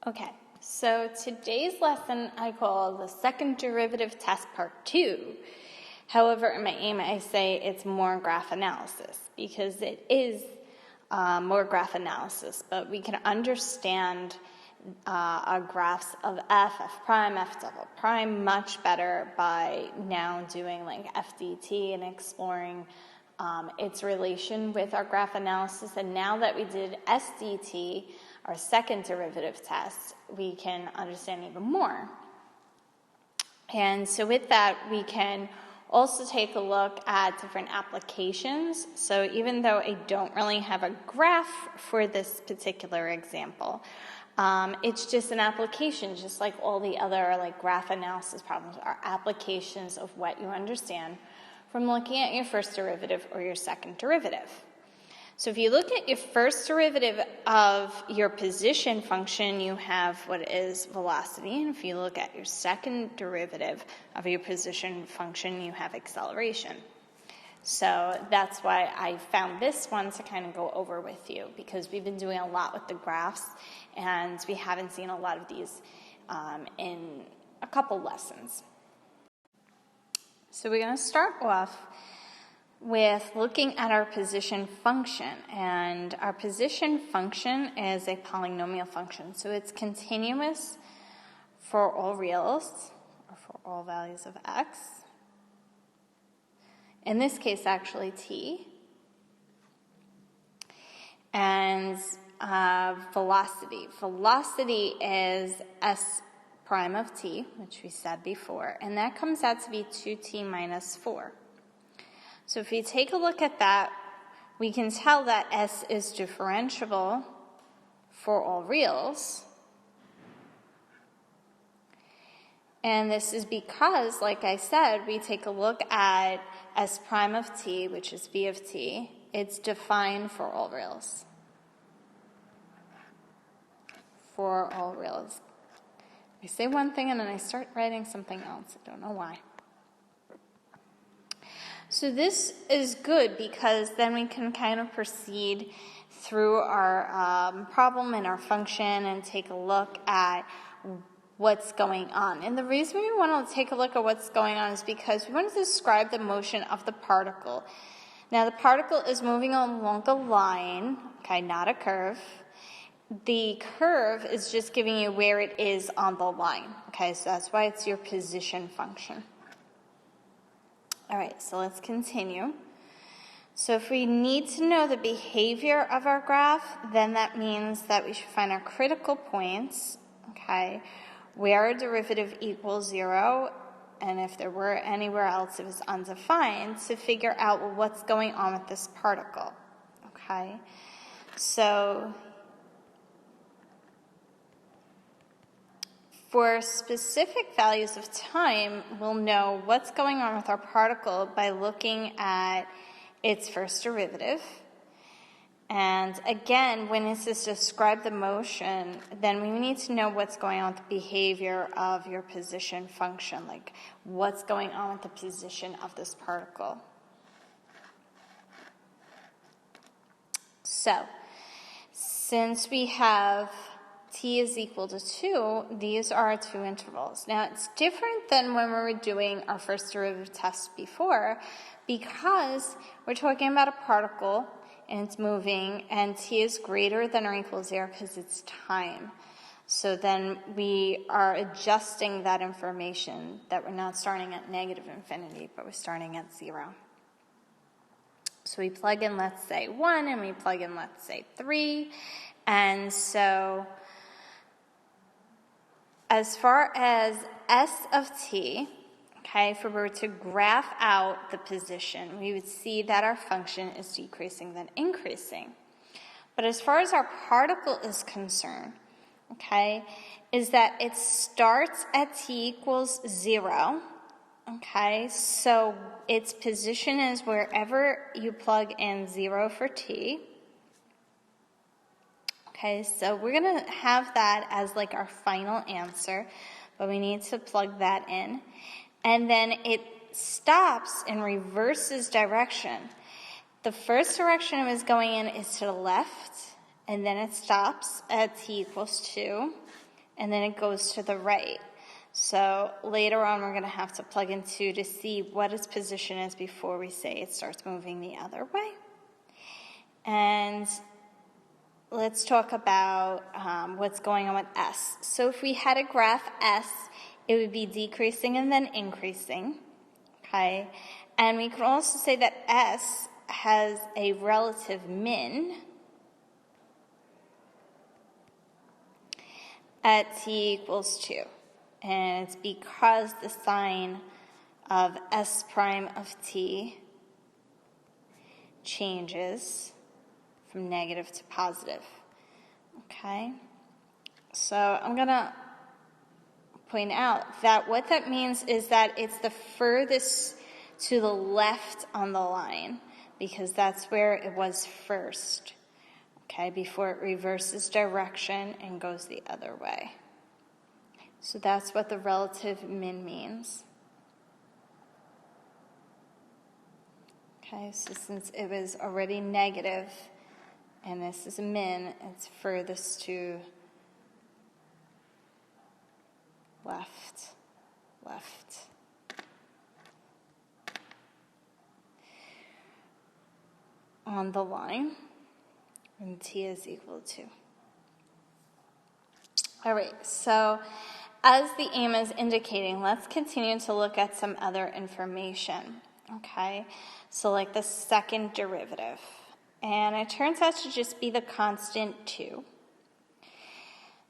Okay, so today's lesson I call the second derivative test part 2. However, in my aim I say it's more graph analysis because it is more graph analysis, but we can understand our graphs of f prime, f double prime much better by now doing like FDT and exploring its relation with our graph analysis. And now that we did SDT, our second derivative test, we can understand even more. And so with that, we can also take a look at different applications. So even though I don't really have a graph for this particular example, it's just an application, just like all the other like graph analysis problems are applications of what you understand from looking at your first derivative or your second derivative. So if you look at your first derivative of your position function, you have what is velocity. And if you look at your second derivative of your position function, you have acceleration. So that's why I found this one to kind of go over with you, because we've been doing a lot with the graphs, and we haven't seen a lot of these in a couple lessons. So we're going to start off with looking at our position function, and our position function is a polynomial function, so it's continuous for all reals, or for all values of x, in this case actually t, and velocity is s prime of t, which we said before, and that comes out to be 2t minus 4. So if we take a look at that, we can tell that s is differentiable for all reals. And this is because, like I said, we take a look at s prime of t, which is v of t. It's defined for all reals. For all reals. I say one thing and then I start writing something else. I don't know why. So this is good because then we can kind of proceed through our problem and our function and take a look at what's going on. And the reason we want to take a look at what's going on is because we want to describe the motion of the particle. Now the particle is moving along a line, okay, not a curve. The curve is just giving you where it is on the line, okay, so that's why it's your position function. All right, so let's continue. So if we need to know the behavior of our graph, then that means that we should find our critical points, okay, where our derivative equals 0, and if there were anywhere else it was undefined, to figure out, well, what's going on with this particle, okay? So for specific values of time, we'll know what's going on with our particle by looking at its first derivative. And again, when it says describe the motion, then we need to know what's going on with the behavior of your position function, like what's going on with the position of this particle. So, since we have t is equal to 2, these are our two intervals. Now, it's different than when we were doing our first derivative test before, because we're talking about a particle, and it's moving, and t is greater than or equal to 0 because it's time. So then we are adjusting that information, that we're not starting at negative infinity, but we're starting at 0. So we plug in, let's say, 1, and we plug in, let's say, 3, and so as far as s of t, okay, if we were to graph out the position, we would see that our function is decreasing then increasing. But as far as our particle is concerned, okay, is that it starts at t equals 0, okay, so its position is wherever you plug in 0 for t. Okay, so we're going to have that as like our final answer, but we need to plug that in. And then it stops and reverses direction. The first direction it was going in is to the left, and then it stops at t equals 2, and then it goes to the right. So later on, we're going to have to plug in 2 to see what its position is before we say it starts moving the other way. And let's talk about what's going on with S. So if we had a graph S, it would be decreasing and then increasing, okay? And we could also say that S has a relative min at t equals 2. And it's because the sign of S prime of t changes from negative to positive, okay? So I'm going to point out that what that means is that it's the furthest to the left on the line, because that's where it was first, okay, before it reverses direction and goes the other way. So that's what the relative min means. Okay, so since it was already negative, and this is a min, it's furthest to left. On the line, when t is equal to. All right, so as the aim is indicating, let's continue to look at some other information, okay? So like the second derivative, and it turns out to just be the constant 2.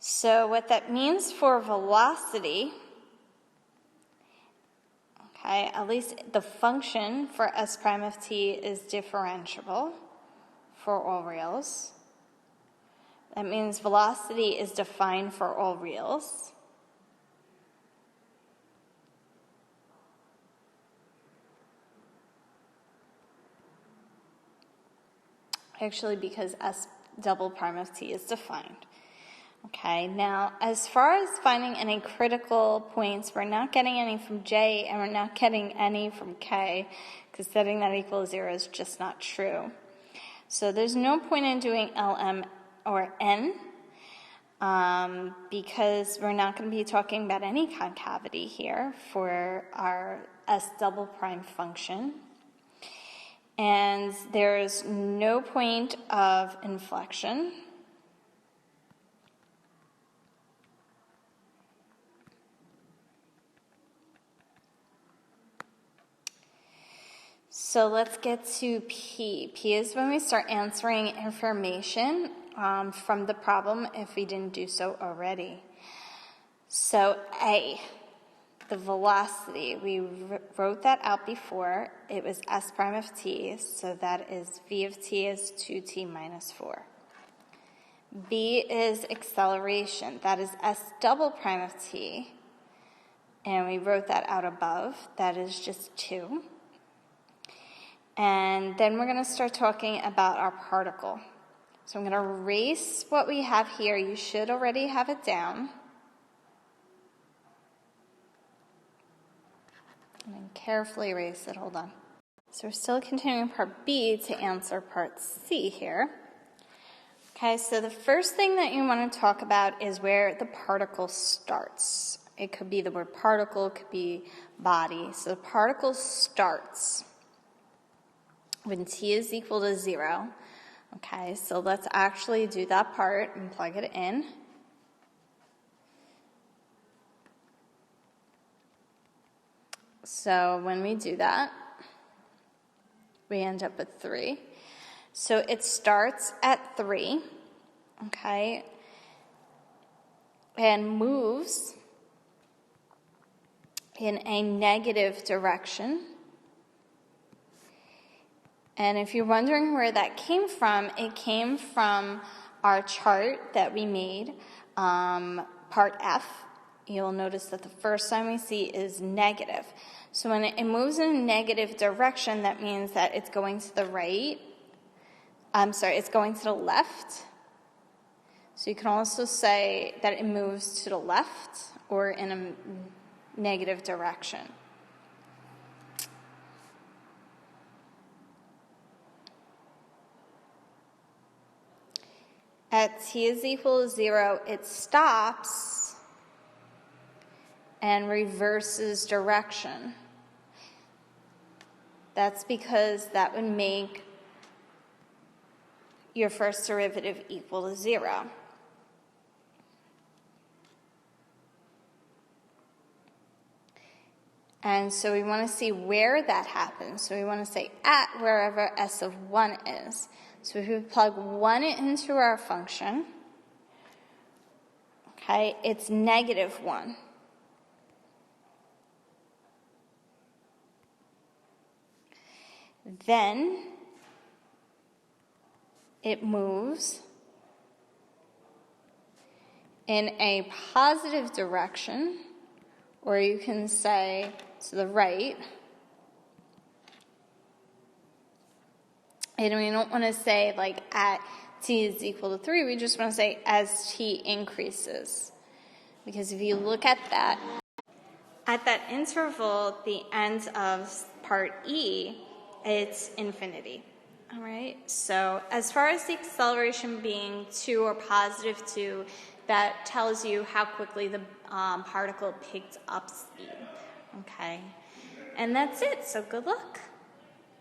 So what that means for velocity, okay, at least the function for S prime of t is differentiable for all reals. That means velocity is defined for all reals. Actually, because S double prime of t is defined. Okay, now as far as finding any critical points, we're not getting any from J and we're not getting any from K, because setting that equal to 0 is just not true. So there's no point in doing LM or N, because we're not going to be talking about any concavity here for our S double prime function. And there is no point of inflection. So let's get to P. P is when we start answering information from the problem if we didn't do so already. So A, the velocity, we wrote that out before. It was S prime of t, so that is V of t is 2t minus 4. B is acceleration, that is S double prime of t, and we wrote that out above, that is just 2. And then we're going to start talking about our particle. So I'm going to erase what we have here. You should already have it down. And then carefully erase it. Hold on. So we're still continuing part B to answer part C here. Okay, so the first thing that you want to talk about is where the particle starts. It could be the word particle, it could be body. So the particle starts when t is equal to 0. Okay, so let's actually do that part and plug it in. So when we do that, we end up with 3. So it starts at 3, okay, and moves in a negative direction. And if you're wondering where that came from, it came from our chart that we made, part F. You'll notice that the first sign we see is negative. So when it moves in a negative direction, that means that it's going to the right. It's going to the left. So you can also say that it moves to the left or in a negative direction. At t is equal to 0, it stops and reverses direction. That's because that would make your first derivative equal to 0. And so we want to see where that happens. So we want to say at wherever s of 1 is. So if we plug 1 into our function, okay, it's -1. Then it moves in a positive direction, or you can say to the right. And we don't want to say like at t is equal to 3, we just want to say as t increases. Because if you look at that interval, the end of part E, it's infinity. All right, so as far as the acceleration being 2 or positive 2, that tells you how quickly the particle picked up speed. Okay, and that's it, so good luck.